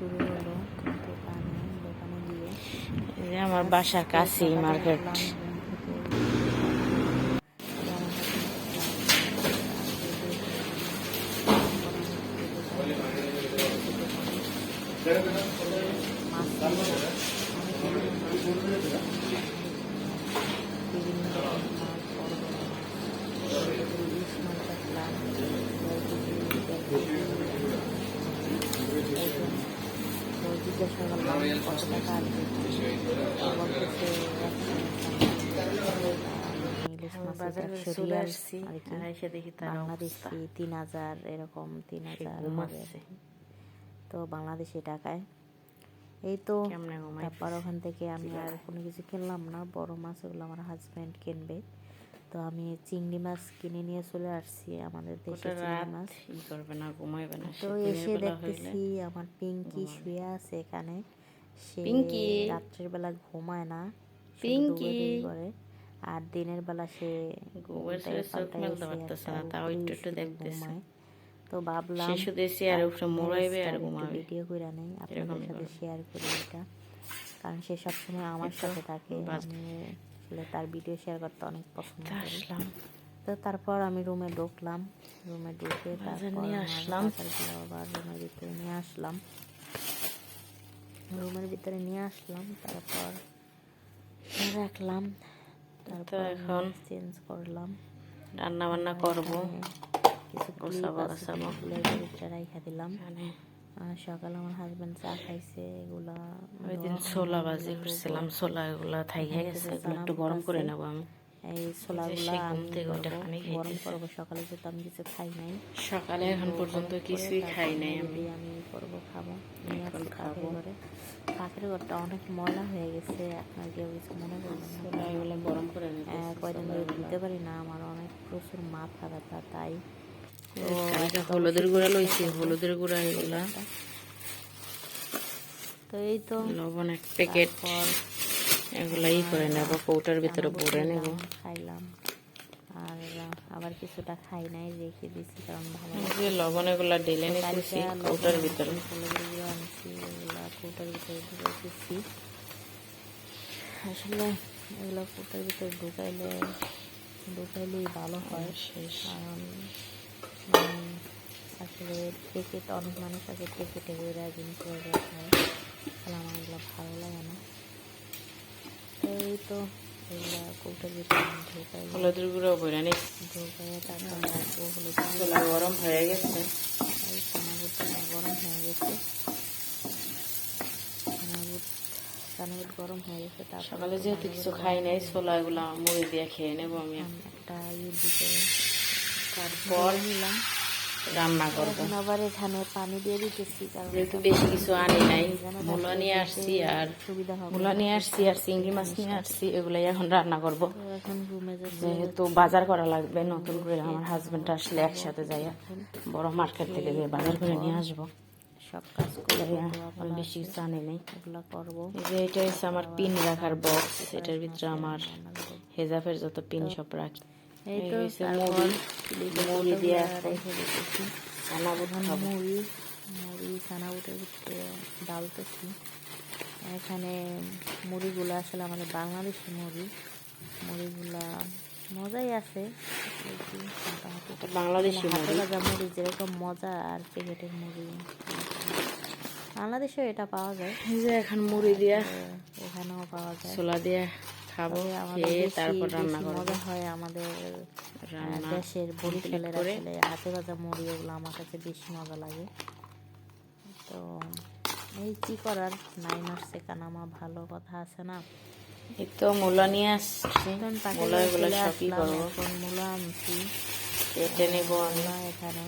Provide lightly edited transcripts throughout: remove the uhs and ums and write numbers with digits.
শুরু হলো, কিন্তু দোকানে গিয়ে আমার বাসার কাছেই মার্কেট। বিভিন্ন রকমের মাছ, বড় বড় মাছ, ইলিশ মাছ দেখলাম, 1.5 কেজি ওজন। তো জিজ্ঞাসা করলাম কত টাকা আসবে, বলতেছে ইলিশ মাছের 100 রিয়াল আর কি, বাংলাদেশি 3000, এরকম 3000 হবে। তো বাংলাদেশি টাকায় এই তো। তারপর ওখান থেকে আমি আর কোনো কিছু কিনলাম না, বড় মাছ ওগুলো আমার হাজব্যান্ড কিনবে। তো আমি চিংড়ি মাছ কিনে নিয়ে চলে আসছি, আমাদের দেশে চিংড়ি মাছ। তো এসে দেখতেছি আমার পিঙ্কি শুয়ে আছে এখানে। সে রাত্রের বেলা ঘুমায় না, দৌড়াদৌড়ি করে, আর দিনের বেলা সে ঘুমায়। তো ভাবলাম ভিডিও করে নেই, আপনাদের সাথে শেয়ার করি এটা, কারণ সে সবসময় আমার সাথে থাকে, আমি আসলে তার ভিডিও শেয়ার করতে অনেক পছন্দ করি। তো তারপর আমি রুমে ঢুকলাম, রুমে ঢুকে তারপর আবার রুমের ভিতরে নিয়ে আসলাম, তারপর রাখলাম। তারপর এখন চেঞ্জ করলাম, রান্না বান্না করবো, কিছু রাইখা দিলাম। সকালে আমার হাজবেন্ড চা খাইছে, এগুলা ওই দিন ছোলা ভাজি করছিলাম, ছোলা এগুলা থাইকে গেছে, এগুলো একটু গরম করে নেবো আমি। এই ছোলাগুলা আমি গরম করবো, সকালে যেহেতু আমি কিছু খাই নাই, সকালে এখন পর্যন্ত কিছুই খাই নাই আমি করবো, খাবো। পাখির ঘরটা অনেক ময়লা হয়ে গেছে, আপনার কেউ কিছু মনে করবেন না, এগুলো গরম করে কয়দিন ধরে ধুতে পারি না, আমার অনেক প্রচুর মাথা ব্যথা, তাই হলুদের গুঁড়া লইছি, হলুদের গুঁড়া এগুলা, তো এই তো লবণ 1 প্যাকেট, এগুলা করে নেব, কৌটার ভিতরে ভরে নেব। খাইলাম, আর আবার কিছুটা খাই নাই, রেখে দিছি, কারণ ভালো লবণ এগুলা ঢেলে নিতেছি কৌটার ভিতরে। আনছি, এগুলা কৌটার ভিতরে ঢুকাইতেছি। আসলে এগুলো কৌটার ভিতরে ঢুকাইলেই ভালো হয়, কারণ আসলে প্যাকেট, অনেক মানুষ আছে প্যাকেটে করে জিনিস খায়, তাহলে আমার এগুলো ভালো লাগে না। তো এই তো এগুলো কৌটার ভিতরে ঢুকাই, হলুদের গুঁড়ো ভরে নিই, ঢুকাইয়ে তারপর রাখবো। হলুদ গরম হয়ে গেছে, এই চানাবুটটা গরম হয়ে গেছে, চানাবুট গরম হয়ে গেছে। তারপর সকালে যেহেতু কিছু খাই নাই, ছোলা এগুলা মুড়ি দিয়ে খেয়ে নেবো আমি একটা ভিতরে, তারপর নিলাম, রান্না করবো। আবার এখানে পানি দিয়ে দিতেছি, কারণ যেহেতু বেশি কিছু আনি নাই, মূলা নিয়ে আসছি আর চিংড়ি মাছ নিয়ে আসছি, এগুলাই এখন রান্না করবো। এখন রুমে যেহেতু বাজার করা লাগবে নতুন করে, আমার হাজবেন্ড আসলে একসাথে যাই বড় মার্কেট থেকে গিয়ে বাজার করে নিয়ে আসবো, সব কাজ করে বেশি কিছু আনি নাই। এগুলো করবো। এটা হচ্ছে আমার পিন রাখার বক্স, এটার ভিতরে আমার হেজাবের যত পিন সব রাখি। এই তো মুড়ি দিয়ে মুড়ি চানাবুটের ভিতরে ডালতেছি। এখানে মুড়িগুলো আসলে আমাদের বাংলাদেশি মুড়িগুলা মজাই আছে, বাংলাদেশি হাতে ভাজা মুড়ি যেরকম মজা, আর প্যাকেটের মুড়ি বাংলাদেশেও এটা পাওয়া যায়, এখন মুড়ি দিয়ে এখানেও পাওয়া যায়, ছোলা দিয়ে খাবো, খেয়ে তারপর রান্না করবো। মজা হয় আমাদের দেশের বরিশালের, আসলে হাতে ভাজা মুড়ি ওগুলো আমার কাছে বেশি মজা লাগে। তো এই কি করার, 9 আসছে কানামা, ভালো কথা আছে না। এই তো মূলা নিয়ে আসছি, মূলা এগুলো সবই করবো। মূলা আনছি, কেটে নেব আমি, এখানে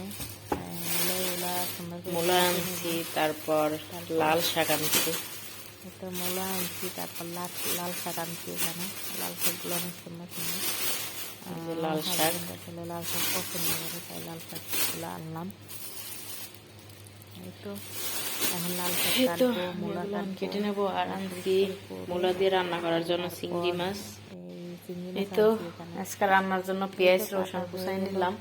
মূলা আনছি, তারপর লাল শাক আনছি, একটা মূলা আনছি, তারপর লাল শাক আনছি, এখানে লাল শাকগুলো অনেক সুন্দর সুন্দর, লাল শাক আসলে লাল শাক পছন্দ করে, তাই লাল শাকগুলো আনলাম। এই তো এখন লাল শাক কেটে নেবো, আর আনছি মূলা দিয়ে রান্না করার জন্য চিংড়ি মাছ, এই এই তো আজকে রান্নার জন্য পেঁয়াজ রসুন কুচাই নিলাম,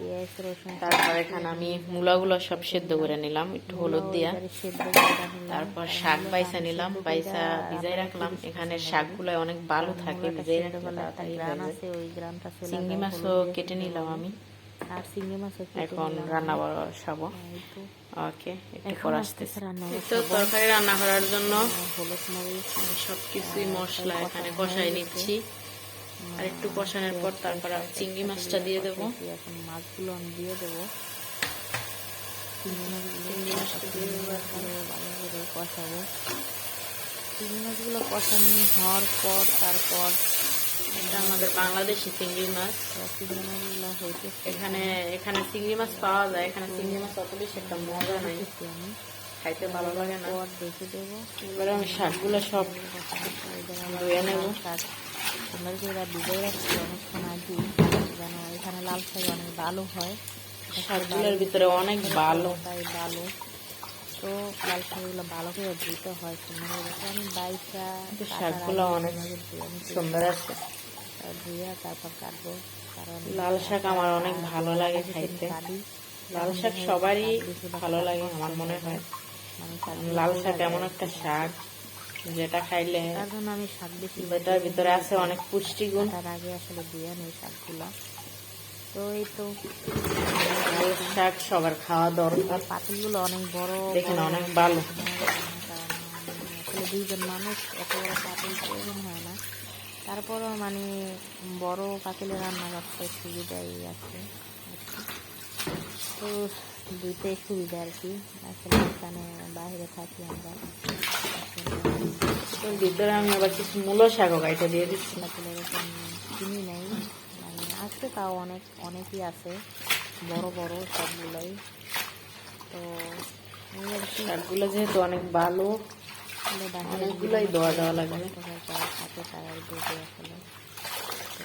তারপর এখানে আমি মূলাগুলো সব সেদ্ধ করে নিলাম একটু হলুদ দিয়া, তারপর শাক বাইসা নিলাম, বাইসা ভিজাই রাখলাম। এখানে শাকগুলো অনেক ভালো থাকে, ভিজাই রাখলে তাড়াতাড়ি হয়ে যায়। চিংড়ি মাছও কেটে নিলাম আমি, আর চিংড়ি মাছও এখন রান্না বসাবো। ওকে, একটু পর আসতেছে। তো তরকারি রান্না করার জন্য হলুদ মরিচ সবকিছুই মশলা এখানে কষাই নিচ্ছি, আর একটু কষানোর পর তারপর চিংড়ি মাছটা দিয়ে দেবো। এখন মাছগুলো আমি দিয়ে দেবো, চিংড়ি মাছটা দিয়ে ভালো করে কষাবো। চিংড়ি মাছগুলো কষানো হওয়ার পর তারপর এটা আমাদের বাংলাদেশি চিংড়ি মাছ। চিংড়ি মাছগুলো হয়েছে এখানে চিংড়ি মাছ পাওয়া যায়, এখানে চিংড়ি মাছ অত বেশি একটা মজা নাই, আমি খাইতে ভালো লাগে না। দেখে দেবো। এবারে আমি শাকগুলো সব ধুয়ে নেবো। শাক সুন্দর করে ভিজে রাখছি অনেকক্ষণ আগে, যেন এখানে লাল শাক অনেক ভালো হয়, শাকগুলোর ভিতরে অনেক ভালো, তাই ভালো। তো লাল শাকগুলো ভালো করে ধুতে হয় সুন্দর করে। আমি বাইশটা শাকগুলো অনেক সুন্দর আছে, ধুয়ে তারপর কাটবো, কারণ লাল শাক আমার অনেক ভালো লাগে খাইতে। লাল শাক সবারই ভালো লাগে আমার মনে হয়। লাল শাক এমন একটা শাক যেটা খাইলে তার জন্য আমি শাক বেশি, যেটার ভিতরে আছে অনেক পুষ্টিগুণ। তার আগে আসলে ধুয়ে নেই শাকগুলা। তো এই তো লাল শাক সবার খাওয়া দরকার। পাতিলগুলো অনেক বড়, দেখেন অনেক ভালো। আসলে দুইজন মানুষ এত বড় পাতিল প্রয়োজন হয় না, তারপরও মানে বড় পাতিলে রান্না করতে সুবিধাই আছে। তো দুইটাই সুবিধা আর কি। আসলে এখানে বাইরে থাকি আমরা, ভিতরে আমি আবার কিছু মূল শাকও কাইটা দিয়ে দিচ্ছি। পাতিল এরকম কিনি নেই, মানে আছে তাও অনেকই আছে, বড় বড় সবগুলোই। তো এই আর কি, শাকগুলো যেহেতু অনেক ভালো, অনেকগুলোই দেওয়া লাগবে। সাথে তারাই দেবে আসলে। তো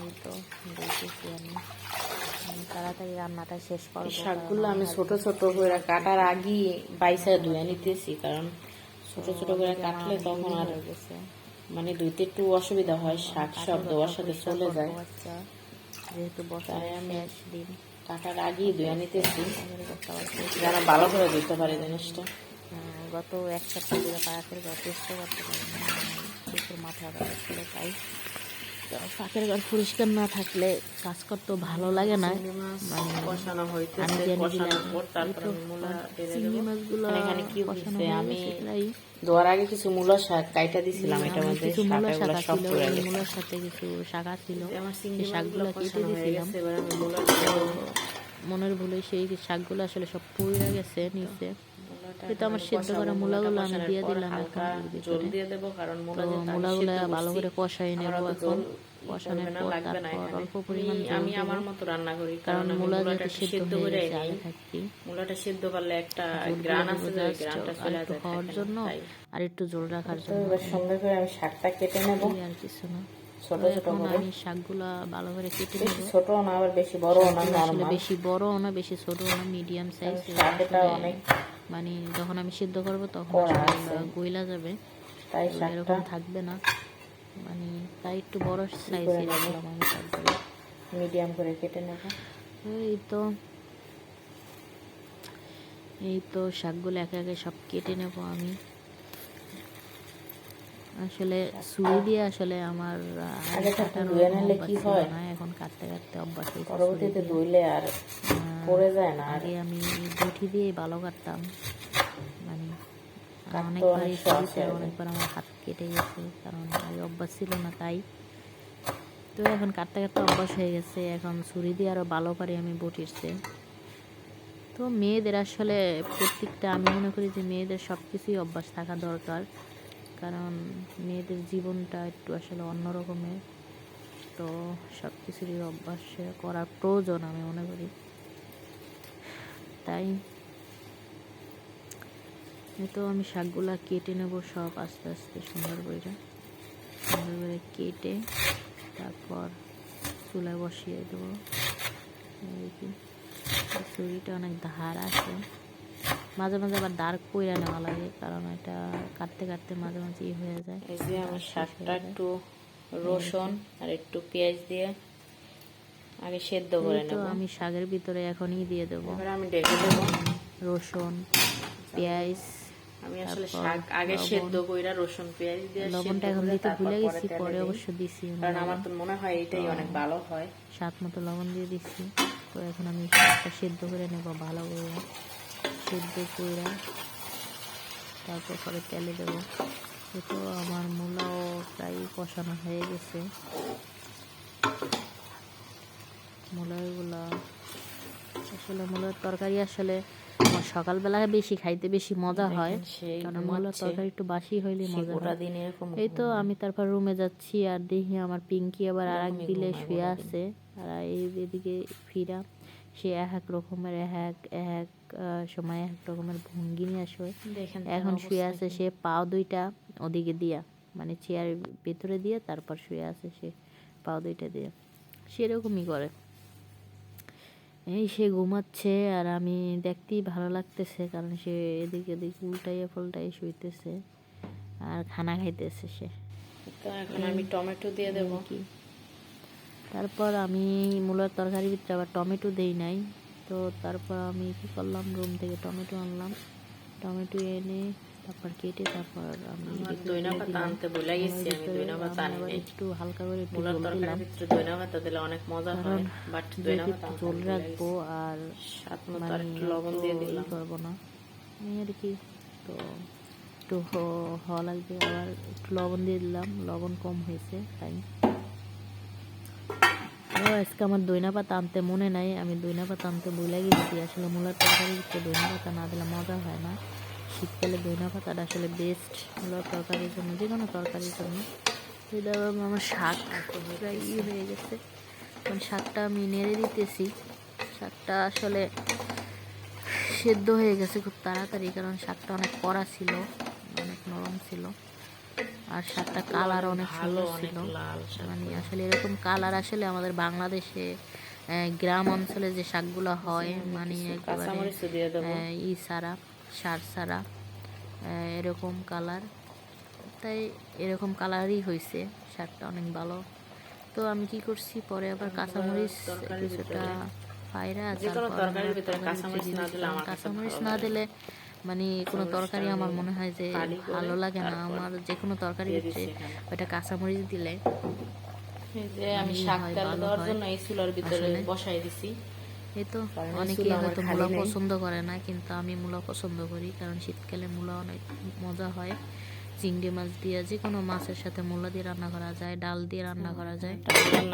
এই তো দেখতেছি আমি তাড়াতাড়ি রান্নাটা শেষ করবো। শাকগুলো আমি ছোট ছোট করে কাটার আগে বাইসা ধুয়ে নিতেছি, কারণ ছোট ছোট করে কাটলে তখন আর মানে ধুইতে একটু অসুবিধা হয়, শাক সব দেওয়ার সাথে চলে যায়। যেহেতু বসায় আমি দিন কাটার আগেই ধুয়ে নিতেছি, যেন ভালো করে ধুতে পারে জিনিসটা। গত এক সপ্তাহ ধরে পাকের ঘর চেষ্টা করতে পারি না, প্রচুর মাথা ব্যথা ছিল, তাই পাকের ঘর পরিষ্কার না থাকলে কাজ করতেও ভালো লাগে না। চিংড়ি মাছগুলো আমি ধোয়ার আগে কিছু মূলা শাক কাইটা দিছিলাম, এটার মধ্যে কিছু মূলা শাক ছিল, মূলার সাথে কিছু শাক ছিল, সেই শাকগুলো কেটে দিয়েছিলাম। মনের ভুলে সেই শাকগুলো আসলে সব পুড়ে গেছে নিচে। কিন্তু আমার সিদ্ধ করা মূলাগুলো আমি দিয়ে দিলাম এখন ভিতরে। তো মূলাগুলো ভালো করে কষাই নেব এখন, কষানোর পর তারপর অল্প পরিমাণ জল দেব, কারণ মূলা যেহেতু সিদ্ধ হয়ে গেছে আগে থাকতে, মূলাটা সিদ্ধ করলে একটা গ্রান আছে, গ্রানটা চলে যায় খাওয়ার জন্য আর একটু জল রাখার জন্য। সঙ্গে করে আমি শাকটা কেটে নেব, আর কিছু না। ছোট ছোট করে আমি শাকগুলা ভালো করে কেটে নেব, ছোট না আবার বেশি বড় না, আসলে বেশি বড় না বেশি ছোট না, মিডিয়াম সাইজ। শাকটা অনেক মানে যখন আমি সিদ্ধ করবো তখন গইলা যাবে, তাই এরকম থাকবে না, মানে তাই একটু বড় সাইজের রাখলাম আমি শাকগুলো, মিডিয়াম করে কেটে নেব। এই তো শাকগুলো একে একে সব কেটে নেব আমি। আসলে ছুরি দিয়ে আসলে আমার এখন কাটতে কাটতে অভ্যাস হয়েছে, পরবর্তীতে ধুইলে আর পড়ে যায় না। আগে আমি বটি দিয়ে ভালো কাটতাম, মানে অনেকবার আমার হাত কেটে গেছে, কারণ আগে অভ্যাস ছিল না তাই। তো এখন কাটতে কাটতে অভ্যাস হয়ে গেছে, এখন ছুরি দিয়ে আরও ভালো পারি আমি বটির চেয়ে। তো মেয়েদের আসলে প্রত্যেকটা, আমি মনে করি যে মেয়েদের সব কিছুই অভ্যাস থাকা দরকার, কারণ মেয়েদের জীবনটা একটু আসলে অন্যরকমের। তো সব কিছুরই অভ্যাস করার প্রয়োজন আমি মনে করি। তাই তো আমি শাকগুলা কেটে নেব সব আস্তে আস্তে সুন্দর করে কেটে তারপর চুলায় বসিয়ে দেবো। ছুরিটা অনেক ধার আছে, মাঝে মাঝে আবার দাঁড় কইরা নেওয়া লাগে, কারণ এটা কাটতে কাটতে মাঝে মাঝে হয়ে যায়। এই যে আমি শাকটা একটু রসুন আর একটু পেঁয়াজ দিয়ে আগে সেদ্ধ করে তো নেব। আমি শাকের ভিতরে এখনই দিয়ে দেবো এবার আমি ডেকে দেব রসুন পেঁয়াজ। আমি আসলে শাক আগে সেদ্ধ কইরা রসুন পেঁয়াজ দিয়ে লবণটা এখন দিতে ভুলে গেছি, পরে অবশ্য দিছি, কারণ আমার তো মনে হয় এটাই অনেক ভালো হয়। স্বাদ মতো লবণ দিয়ে দিচ্ছি। তো এখন আমি শাকটা সেদ্ধ করে নেব ভালো করে, সেদ্ধ করে তারপর পরে তেলে দেবো। তো আমার মূলাও প্রায় কষানো হয়ে গেছে। মূলাগুলা আসলে মূলার তরকারি আসলে আমার সকালবেলায় বেশি খাইতে বেশি মজা হয়, কারণ মূলার তরকারি একটু বাসি হইলে মজা হয়। এই তো আমি তারপর রুমে যাচ্ছি আর দেখি আমার পিঙ্কি আবার আর এক দিলে শুয়ে আছে, আর এদিকে ফিরা সে এক রকমের এক সময় এক রকমের ভঙ্গি নিয়ে আসে। এখন শুয়ে আছে সে পাও দুইটা ওদিকে দিয়া, মানে চেয়ারের ভেতরে দিয়ে তারপর শুয়ে আছে সে পাও দুইটা দিয়ে, সেরকমই করে। এই সে ঘুমাচ্ছে আর আমি দেখতেই ভালো লাগতেছে, কারণ সে এদিকে এদিকে উল্টাইয়ে পাল্টাইয়ে শুইতেছে আর খানা খাইতেছে সে। তো এখন আমি টমেটো দিয়ে দেবো কি, তারপর আমি মূলার তরকারির ভিতরে আবার টমেটো দেই নাই। তো তারপর আমি কি করলাম, রুম থেকে টমেটো আনলাম, টমেটো এনে তারপর কেটে তারপর আমি দইনা পাতা আনতে ভুলে গেছি। আমি দইনা পাতা আনি নাই। একটু হালকা করে একটু মূলার ঝোল দিলাম, তরকারির ভিতরে দইনা পাতা দিলে অনেক মজা হয়, বাট দইনা পাতা একটু ঝোল রাখবো আর স্বাদ মতো আর একটু লবণ দিয়ে দিলাম। করবো না এই আর কি। তো একটু হওয়া লাগবে, আবার একটু লবণ দিয়ে দিলাম, লবণ কম হয়েছে তাই। আজকে আমার দইনা পাতা আনতে মনে নাই, আমি দইনা পাতা আনতে ভুলে গেছি। আসলে মূলার তরকারির ভিতরে দইনা পাতা না দিলে মজা হয় না। শীতকালে দইনা পাতাটা আসলে বেস্ট মূলার তরকারির জন্য, যে কোনো তরকারির জন্য। এটা আমার শাক প্রায় হয়ে গেছে, কারণ শাকটা আমি নেড়ে দিতেছি। শাকটা আসলে সেদ্ধ হয়ে গেছে খুব তাড়াতাড়ি, কারণ শাকটা অনেক কড়া ছিল, অনেক নরম ছিল, আর শাকটা কালার অনেক সুন্দর ছিল। মানে আসলে এরকম কালার আসলে আমাদের বাংলাদেশে গ্রাম অঞ্চলে যে শাকগুলো হয়, মানে একেবারে সারা সার সারা এরকম কালার, তাই এরকম কালারই হয়েছে, শাকটা অনেক ভালো। তো আমি কি করছি, পরে আবার কাঁচামরিচ কিছুটা পায়রা, কাঁচামরিচ না দিলে মানে কোনো তরকারি আমার মনে হয় যে ভালো লাগে না। আমার যে কোনো তরকারি ভিতরে ওইটা কাঁচামরিচ দিলে আমি শাক তেলে দেওয়ার জন্য এই চুলার ভিতরে বসাই দিছি। এই তো অনেকে হয়তো মূলা পছন্দ করে না, কিন্তু আমি মূলা পছন্দ করি, কারণ শীতকালে মূলা অনেক মজা হয়। চিংড়ি মাছ দিয়ে, যে কোনো মাছের সাথে মূলা দিয়ে রান্না করা যায়, ডাল দিয়ে রান্না করা যায়।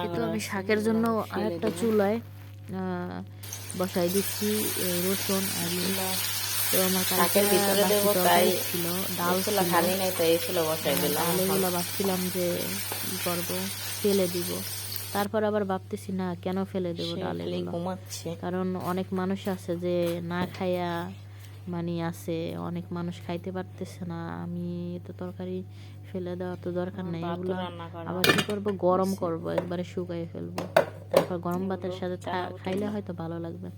কিন্তু আমি শাকের জন্য আরেকটা চুলায় বসাই দিচ্ছি রসুন আর তো আমার শাকের ভিতরে দেবো, তাই ছিল ডাল খালি নাই, তাই ছিল বসাই দিলাম। ডালগুলো ভাবছিলাম যে কি করবো, ফেলে দিব, তারপর আবার ভাবতেছি না কেন ফেলে দেবো ডালগুলো, কারণ অনেক মানুষ আছে যে না খাইয়া মানে আছে, অনেক মানুষ খাইতে পারতেছে না। আমি তো তরকারি ফেলে দেওয়া তো দরকার নেই, এগুলো আবার কি করবো, গরম করব, একবারে শুকাই ফেলবো, তারপর গরম ভাতের সাথে খাইলে হয়তো ভালো লাগবে।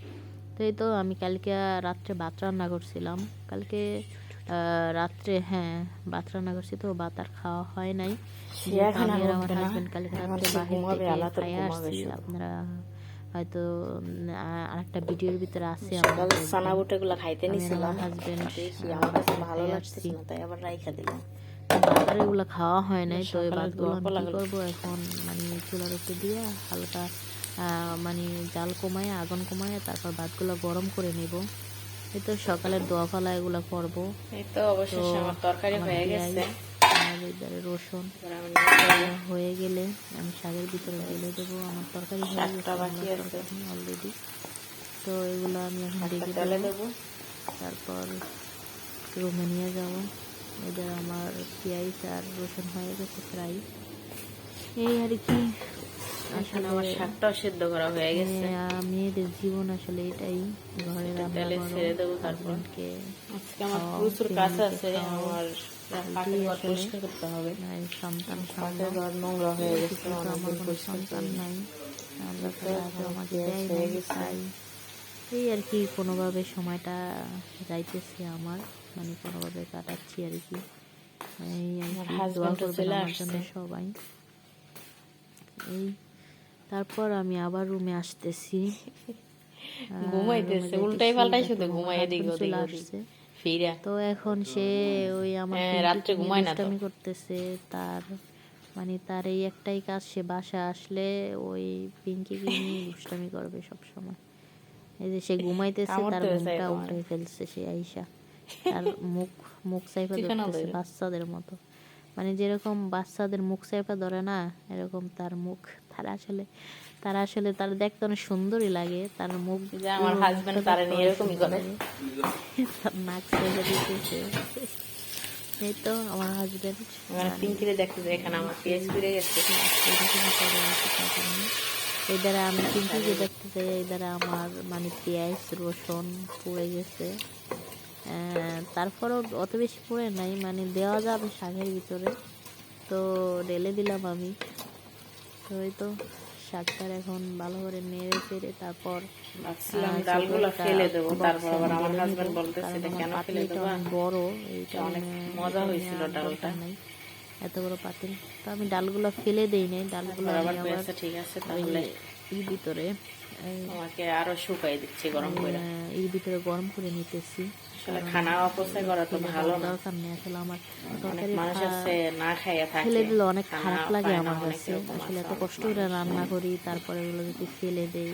তো এই তো আমি কালকে রাত্রে ভাত রান্না করছিলাম, কালকে রাত্রে ভাত রান্না করছি, তো ভাত আর খাওয়া হয় নাই। আমি আর আমার হাজবেন্ড কালকে রাত্রে বাহির থেকে খাইয়া আসছি, আপনারা হয়তো আরেকটা ভিডিওর ভিতরে আছে। এগুলো খাওয়া হয় নাই, তো এই ভাতগুলো আমি কি করবো এখন, মানে চুলার উপরে দিয়ে হালকা মানে জাল কমায়, আগুন কমায়, তারপর ভাতগুলো গরম করে নেব। এই তো সকালের দোয়া ফালা এগুলো করবো। এই তো অবশেষে আমার তরকারি হয়ে গেছে, রসুন হয়ে গেলে আমি শাকের ভিতরে ঢেলে দেবো। আমার তরকারি হয়ে গেছে অলরেডি, তো এগুলো আমি এখন ঢেকে দেবো, তারপর রুমে নিয়ে যাব। এদের আমার পেঁয়াজ আর রসুন হয়ে গেছে প্রায়, এই আর কি। আসলে আমার শাকটাও সেদ্ধ করা হয়ে গেছে। মেয়েদের জীবন আসলে এটাই, ঘরে রান্না করো, হাজবেন্ডকে আজকে আমার প্রচুর কাজ আছে, আমার পরিষ্কার করতে হবে, সন্তান নোংরা হয়ে গেছে, আমার কোনো সন্তান নাই, আল্লাহ তাআলা আমাকে দেয় নাই, তাই এই আর কি কোনোভাবে সময়টা যাইতেছে আমার, মানে কোনোভাবে কাটাচ্ছি আর কি। এই দোয়া করবেন আমার জন্য সবাই। এই তারপর আমি আবার রুমে আসতেছি, ঘুমাইতেছে উল্টাই পাল্টাই শুধু ঘুমাই এদিক ওদিক আসছে। ফিরা। তো এখন সে ওই আমার রাত্রে ঘুমায় না তো। দুষ্টামি করতেছে। তার মানে তার এই একটাই কাজ, সে বাসা আসলে ওই পিঙ্কিকে নিয়ে দুষ্টামি করবে সব সময়। এই যে সে ঘুমাইতেছে, তার ঘুমটা উল্টাই ফেলছে সে আইসা, তার মুখ চাইপা ধরতেছে বাচ্চাদের মতো। মানে যেরকম বাচ্চাদের মুখ চাইপা ধরে না, এরকম তার মুখ। তার আসলে তার দেখতে অনেক সুন্দরই লাগে, তার মুখ। আমার হাজবেন্ড তার নিয়ে এরকমই করে, তার নাক চাইপা দিতেছে। এই তো আমার হাজবেন্ড পিঙ্কিরে দেখতে যায়, এখানে আমার পেঁয়াজ ফিরে গেছে। এই দ্বারা আমি পিঙ্কিকে দেখতে চাই, এই দ্বারা আমার মানে পেঁয়াজ রসুন পুড়ে গেছে। তারপরও অত বেশি পুড়ে নাই, মানে দেওয়া যাবে শাকের ভিতরে, তো ঢেলে দিলাম আমি। তো এই তো শাকটার এখন ভালো করে নেড়ে চেড়ে তারপর ডালগুলো ফেলে দেবো। তারপর আবার আমার হাজবেন্ড বলতেছে এটা কেন ফেলে দেবো, বড় এইটা অনেক মজা হয়েছিল ডালটা, এত বড় পাতিল। তো আমি ডালগুলো ফেলে দেই নাই, ডালগুলো আবার ঠিক আছে তাহলে এর ভিতরে আমাকে আরো শুকাই দিচ্ছি গরম করে, এর ভিতরে গরম করে নিতেছি। আসলে খানা অপচয় করা তো ভালো না, দরকার নেই আসলে। আমার অনেক মানুষ আছে না খাইয়া থাকে, ফেলে দিলে অনেক খারাপ লাগে আমার কাছে। আসলে এত কষ্ট করে রান্না করি, তারপরে এগুলো যদি ফেলে দেই,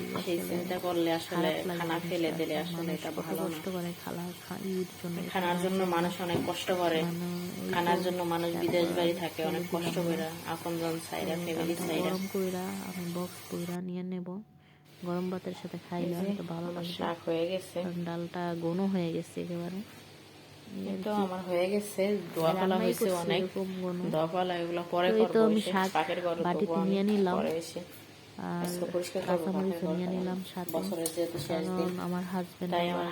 চিন্তা করলে আসলে খানা ফেলে দিলে আসলে এটা ভালো না। কষ্ট করে খানার জন্য মানুষ অনেক কষ্ট করে, খানার জন্য মানুষ বিদেশ বাড়ি থাকে অনেক কষ্ট করে, আপনজন ছাইরা ফ্যামিলি ছাইরা। গরম কইরা আমি বক্স কইরা নিয়ে নেব, গরম ভাতের সাথে খাইলে তো ভালো লাগবে। শাক হয়ে গেছে, ডালটা ঘন হয়ে গেছে একেবারে। তো আমার হয়ে গেছে, দোয়া পালা হয়েছে অনেক, দোয়া পালা এগুলো পরে করবো। আমি শাক বাটিতে নিয়ে নিলাম, আর কাঁচামরিচ নিয়ে নিলাম সাথে, কারণ আমার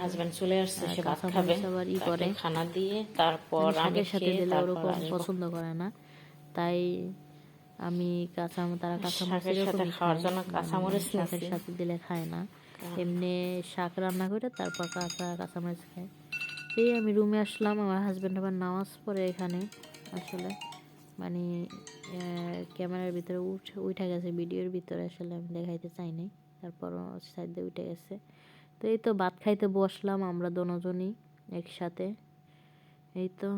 হাজবেন্ড চলে আসছে, সে ভাত খাবে, আবার ই করে খানা দিয়ে তারপর শাকের সাথে দিলে ওরকম পছন্দ করে না, তাই আমি তারা কাঁচামরিচ খাওয়ার জন্য কাঁচামরিচ শাকের সাথে দিলে খায় না, এমনি শাক রান্না করে তারপর কাঁচামরিচ খায়। এই আমি রুমে আসলাম, আমার হাজব্যান্ড আবার নামাজ পড়ে এখানে। আসলে মানে ক্যামেরার ভিতরে উঠে গেছে, ভিডিওর ভিতরে আসলে আমি দেখাইতে চাই নাই, তারপরও সাইডে উঠে গেছে। তো এই তো ভাত খাইতে বসলাম আমরা দুজনই একসাথে। এই তো